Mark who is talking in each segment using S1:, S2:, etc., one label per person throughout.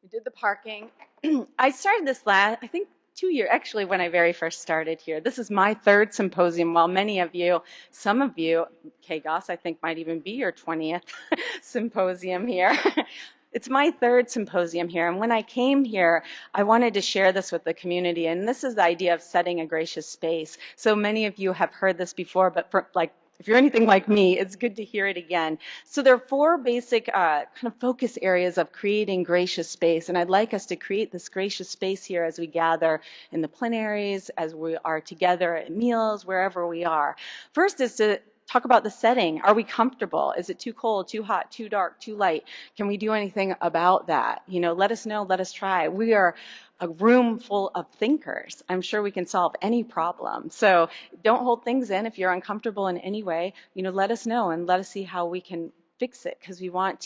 S1: We did the parking. I started this last, I think 2 years, actually, when I very first started here. This is my third symposium, while many of you, some of you, Goss, I think might even be your 20th symposium here. It's my third symposium here, and when I came here, I wanted to share this with the community, and this is the idea of setting a gracious space. So many of you have heard this before, but if you're anything like me, it's good to hear it again. So there are four basic kind of focus areas of creating gracious space, and I'd like us to create this gracious space here as we gather in the plenaries, as we are together at meals, wherever we are. First is to talk about the setting. Are we comfortable? Is it too cold, too hot, too dark, too light? Can we do anything about that? Let us know, let us try. We are a room full of thinkers. I'm sure we can solve any problem. So don't hold things in. If you're uncomfortable in any way, let us know and let us see how we can fix it, because we want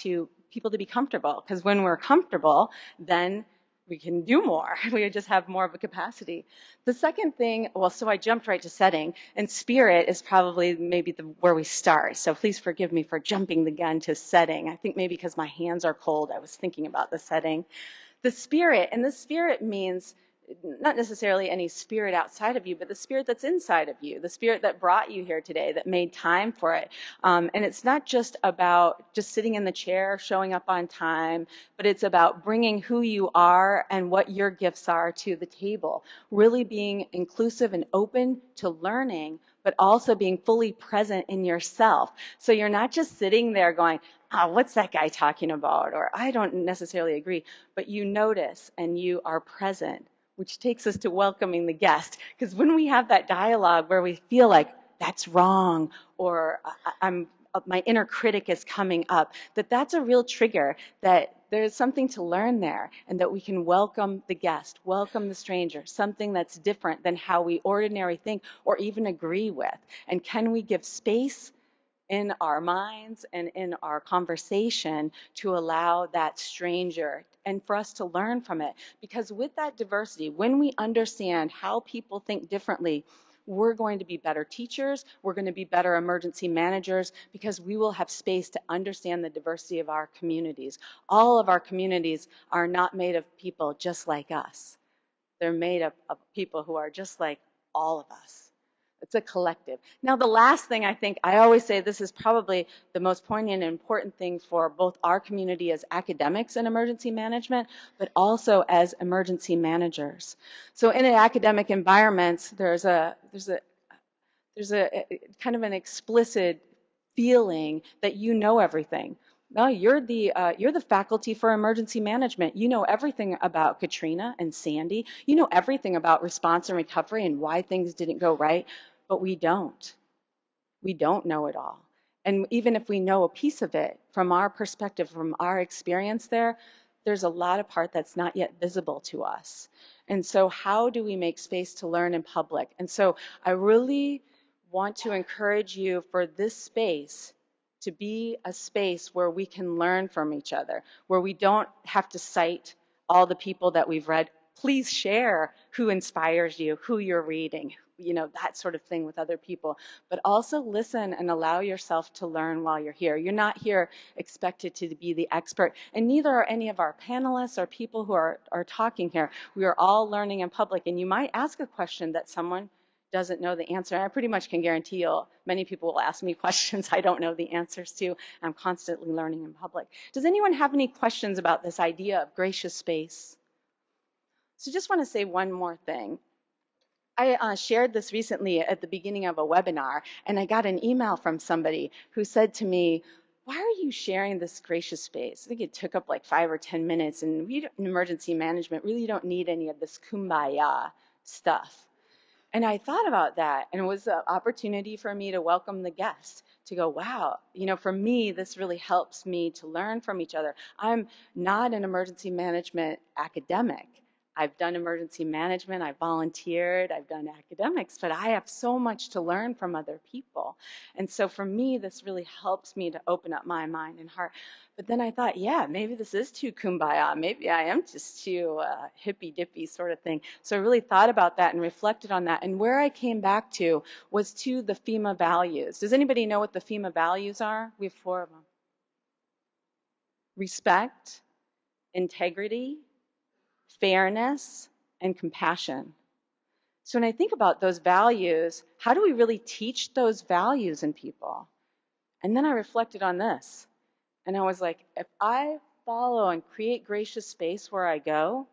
S1: people to be comfortable, because when we're comfortable, then we can do more. We just have more of a capacity. The second thing, so I jumped right to setting, and spirit is probably maybe where we start. So please forgive me for jumping the gun to setting. I think maybe because my hands are cold, I was thinking about the setting. The spirit means not necessarily any spirit outside of you, but the spirit that's inside of you, the spirit that brought you here today, that made time for it. And it's not just about just sitting in the chair, showing up on time, but it's about bringing who you are and what your gifts are to the table, really being inclusive and open to learning, but also being fully present in yourself. So you're not just sitting there going, oh, what's that guy talking about? Or I don't necessarily agree, but you notice and you are present, which takes us to welcoming the guest. Because when we have that dialogue where we feel like that's wrong, or my inner critic is coming up, that's a real trigger, that there's something to learn there, and that we can welcome the guest, welcome the stranger, something that's different than how we ordinarily think or even agree with. And can we give space in our minds and in our conversation to allow that stranger and for us to learn from it? Because with that diversity, when we understand how people think differently, we're going to be better teachers, we're going to be better emergency managers, because we will have space to understand the diversity of our communities. All of our communities are not made of people just like us. They're made up of people who are just like all of us. It's a collective. Now, the last thing, I always say this is probably the most poignant and important thing for both our community as academics in emergency management, but also as emergency managers. So in an academic environment, there's a kind of an explicit feeling that you know everything. No, you're the faculty for emergency management. You know everything about Katrina and Sandy. You know everything about response and recovery and why things didn't go right, but we don't. We don't know it all. And even if we know a piece of it, from our perspective, from our experience there's a lot of part that's not yet visible to us. And so how do we make space to learn in public? And so I really want to encourage you for this space to be a space where we can learn from each other, where we don't have to cite all the people that we've read. Please share who inspires you, who you're reading, that sort of thing with other people. But also listen and allow yourself to learn while you're here. You're not here expected to be the expert, and neither are any of our panelists or people who are talking here. We are all learning in public, and you might ask a question that someone doesn't know the answer. I pretty much can guarantee you many people will ask me questions I don't know the answers to. I'm constantly learning in public. Does anyone have any questions about this idea of gracious space? So just want to say one more thing. I shared this recently at the beginning of a webinar, and I got an email from somebody who said to me, why are you sharing this gracious space? I think it took up like 5 or 10 minutes, and we in emergency management really don't need any of this kumbaya stuff. And I thought about that, and it was an opportunity for me to welcome the guest, to go, wow, for me, this really helps me to learn from each other. I'm not an emergency management academic. I've done emergency management, I've volunteered, I've done academics, but I have so much to learn from other people. And so for me, this really helps me to open up my mind and heart. But then I thought, yeah, maybe this is too kumbaya. Maybe I am just too hippy-dippy sort of thing. So I really thought about that and reflected on that. And where I came back to was to the FEMA values. Does anybody know what the FEMA values are? We have 4 of them. Respect, integrity, fairness, and compassion. So when I think about those values, how do we really teach those values in people? And then I reflected on this. And I was like, if I follow and create gracious space where I go,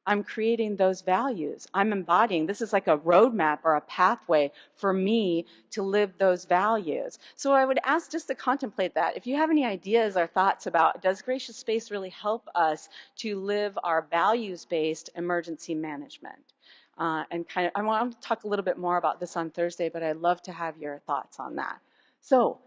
S1: I'm creating those values. I'm embodying. This is like a roadmap or a pathway for me to live those values. So I would ask just to contemplate that. If you have any ideas or thoughts about, does gracious space really help us to live our values-based emergency management? And kind of, I want to talk a little bit more about this on Thursday, but I'd love to have your thoughts on that. So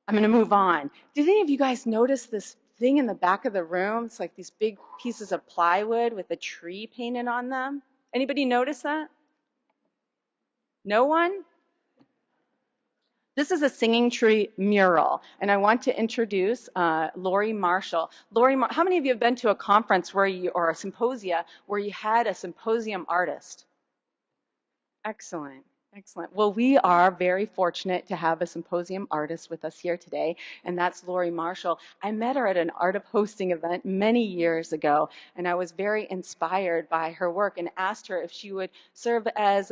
S1: I'm going to move on. Did any of you guys notice this thing in the back of the room? It's like these big pieces of plywood with a tree painted on them. Anybody notice that? No one? This is a singing tree mural, and I want to introduce Lori Marshall. How many of you have been to a conference where you, or a symposia, where you had a symposium artist? Excellent. Excellent. Well, we are very fortunate to have a symposium artist with us here today, and that's Lori Marshall. I met her at an art of hosting event many years ago, and I was very inspired by her work and asked her if she would serve as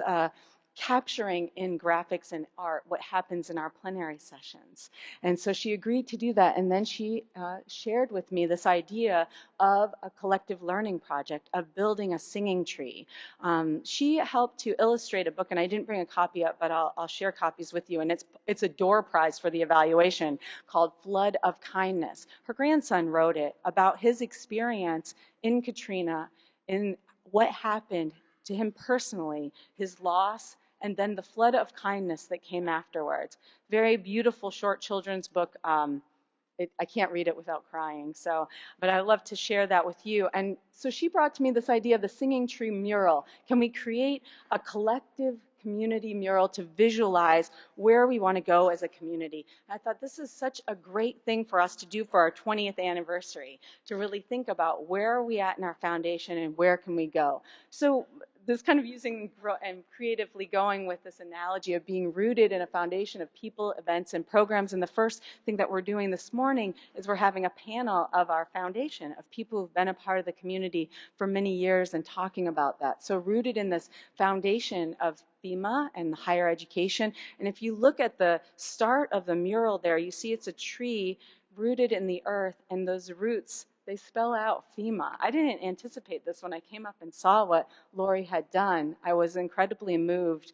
S1: capturing in graphics and art what happens in our plenary sessions. And so she agreed to do that, and then she shared with me this idea of a collective learning project of building a singing tree. She helped to illustrate a book, and I didn't bring a copy up, but I'll share copies with you, and it's a door prize for the evaluation called Flood of Kindness. Her grandson wrote it about his experience in Katrina, in what happened to him personally, his loss, and then the flood of kindness that came afterwards. Very beautiful short children's book. I can't read it without crying, but I love to share that with you. And so she brought to me this idea of the singing tree mural. Can we create a collective community mural to visualize where we want to go as a community? And I thought this is such a great thing for us to do for our 20th anniversary, to really think about where are we at in our foundation and where can we go. So this kind of using and creatively going with this analogy of being rooted in a foundation of people, events, and programs. And the first thing that we're doing this morning is we're having a panel of our foundation of people who've been a part of the community for many years and talking about that. So rooted in this foundation of FEMA and higher education. And if you look at the start of the mural there, you see it's a tree rooted in the earth, and those roots, they spell out FEMA. I didn't anticipate this when I came up and saw what Lori had done. I was incredibly moved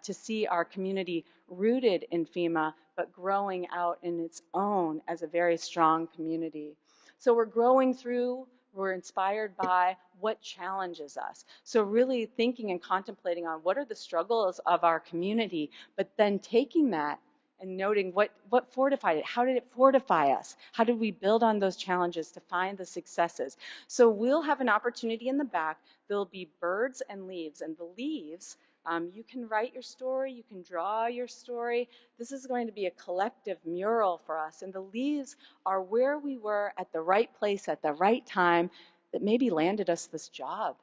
S1: to see our community rooted in FEMA, but growing out in its own as a very strong community. So we're growing through, we're inspired by what challenges us. So really thinking and contemplating on what are the struggles of our community, but then taking that and noting what fortified it. How did it fortify us? How did we build on those challenges to find the successes? So we'll have an opportunity in the back. There'll be birds and leaves. And the leaves, you can write your story. You can draw your story. This is going to be a collective mural for us. And the leaves are where we were at the right place at the right time that maybe landed us this job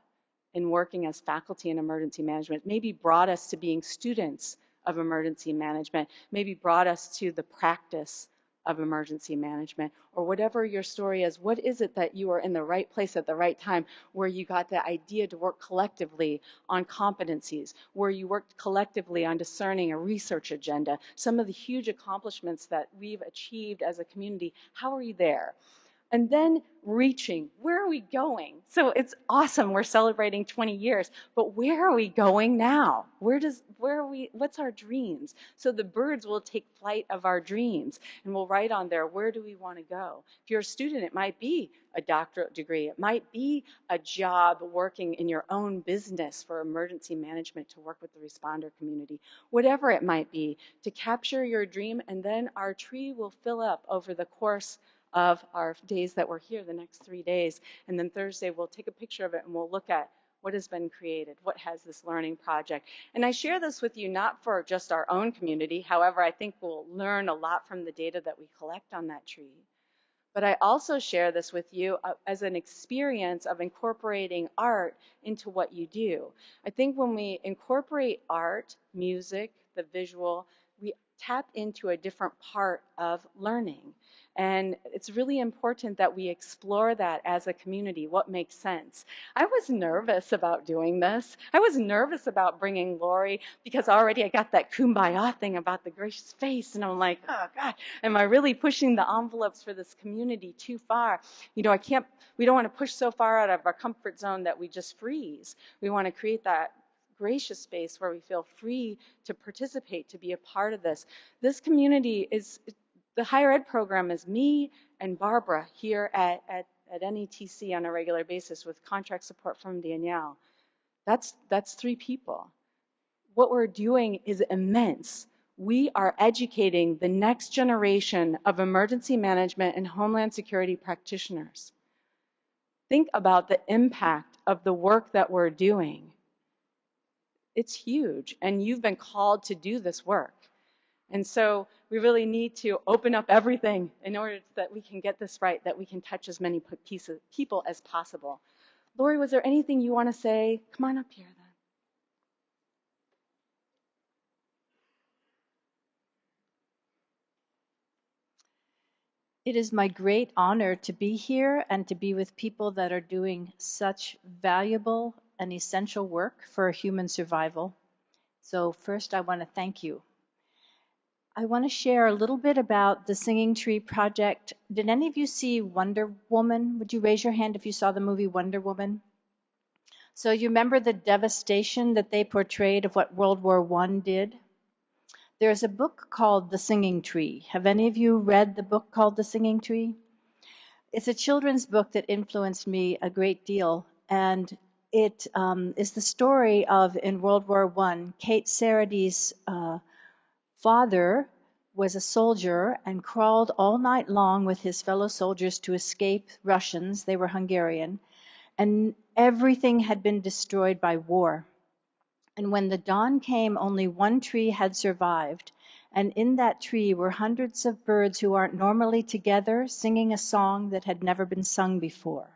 S1: in working as faculty in emergency management, maybe brought us to being students of emergency management, maybe brought us to the practice of emergency management, or whatever your story is. What is it that you are in the right place at the right time, where you got the idea to work collectively on competencies, where you worked collectively on discerning a research agenda, some of the huge accomplishments that we've achieved as a community? How are you there? And then reaching, where are we going? So it's awesome, we're celebrating 20 years, but where are we going now? What's our dreams? So the birds will take flight of our dreams, and we'll write on there, where do we want to go? If you're a student, it might be a doctorate degree. It might be a job working in your own business for emergency management to work with the responder community. Whatever it might be, to capture your dream, and then our tree will fill up over the course of our days that we're here, the next 3 days. And then Thursday, we'll take a picture of it and we'll look at what has been created, what has this learning project. And I share this with you not for just our own community. However, I think we'll learn a lot from the data that we collect on that tree. But I also share this with you as an experience of incorporating art into what you do. I think when we incorporate art, music, the visual, we tap into a different part of learning. And it's really important that we explore that as a community, what makes sense. I was nervous about doing this. I was nervous about bringing Lori because already I got that kumbaya thing about the gracious face. And I'm like, oh God, am I really pushing the envelopes for this community too far? We don't want to push so far out of our comfort zone that we just freeze. We want to create that gracious space where we feel free to participate, to be a part of this. This community is, the higher ed program is me and Barbara here at NETC on a regular basis with contract support from Danielle. That's 3 people. What we're doing is immense. We are educating the next generation of emergency management and homeland security practitioners. Think about the impact of the work that we're doing. It's huge, and you've been called to do this work. And so we really need to open up everything in order that we can get this right, that we can touch as many people as possible. Lori, was there anything you want to say? Come on up here then.
S2: It is my great honor to be here and to be with people that are doing such valuable and essential work for human survival. So first, I want to thank you. I want to share a little bit about the Singing Tree Project. Did any of you see Wonder Woman? Would you raise your hand if you saw the movie Wonder Woman? So you remember the devastation that they portrayed of what World War I did? There's a book called The Singing Tree. Have any of you read the book called The Singing Tree? It's a children's book that influenced me a great deal, and it is the story of, in World War I, Kate Saradi's father was a soldier and crawled all night long with his fellow soldiers to escape Russians. They were Hungarian, and everything had been destroyed by war. And when the dawn came, only one tree had survived. And in that tree were hundreds of birds who aren't normally together, singing a song that had never been sung before.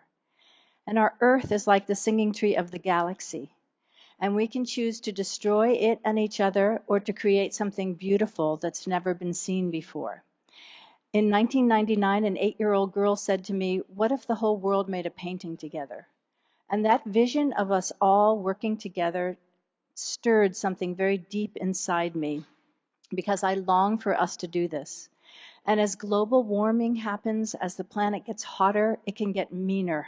S2: And our earth is like the singing tree of the galaxy. And we can choose to destroy it and each other, or to create something beautiful that's never been seen before. In 1999, an 8-year-old girl said to me, "What if the whole world made a painting together?" And that vision of us all working together stirred something very deep inside me, because I long for us to do this. And as global warming happens, as the planet gets hotter, it can get meaner.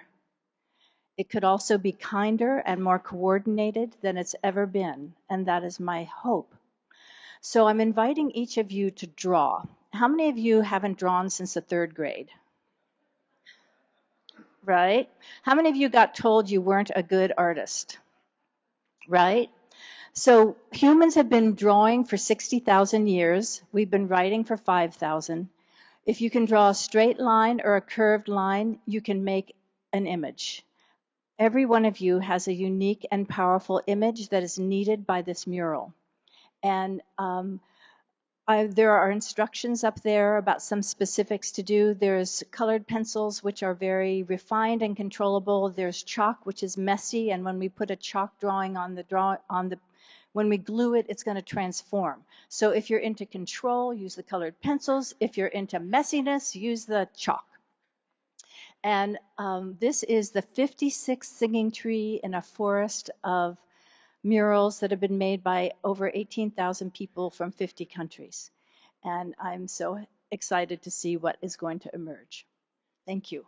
S2: It could also be kinder and more coordinated than it's ever been, and that is my hope. So I'm inviting each of you to draw. How many of you haven't drawn since the 3rd grade? Right? How many of you got told you weren't a good artist? Right? So humans have been drawing for 60,000 years. We've been writing for 5,000. If you can draw a straight line or a curved line, you can make an image. Every one of you has a unique and powerful image that is needed by this mural. And there are instructions up there about some specifics to do. There's colored pencils, which are very refined and controllable. There's chalk, which is messy, and when we put a chalk drawing when we glue it, it's going to transform. So if you're into control, use the colored pencils. If you're into messiness, use the chalk. And this is the 56th singing tree in a forest of murals that have been made by over 18,000 people from 50 countries. And I'm so excited to see what is going to emerge. Thank you.